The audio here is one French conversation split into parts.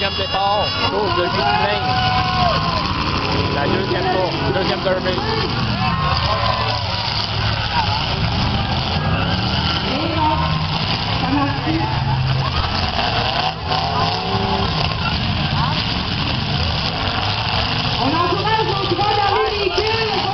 deuxième départ, course de Ghislain. La deuxième course, deuxième derby. On encourage nos trois derniers véhicules, le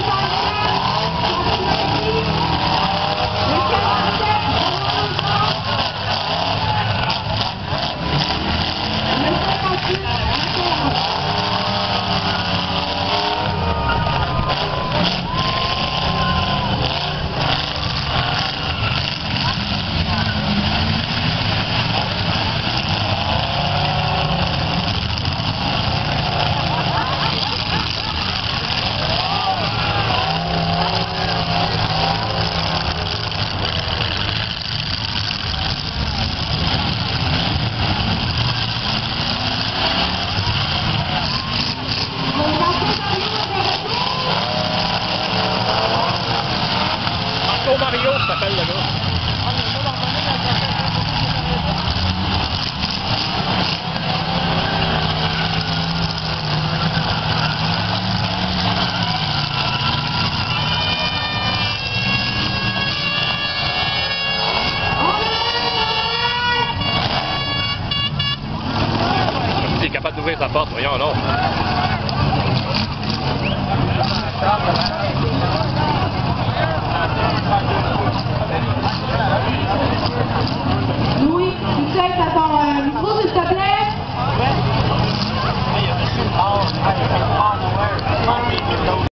'Marco Mario, ça s'appelle le gars. Il est capable d'ouvrir sa porte, voyons, non.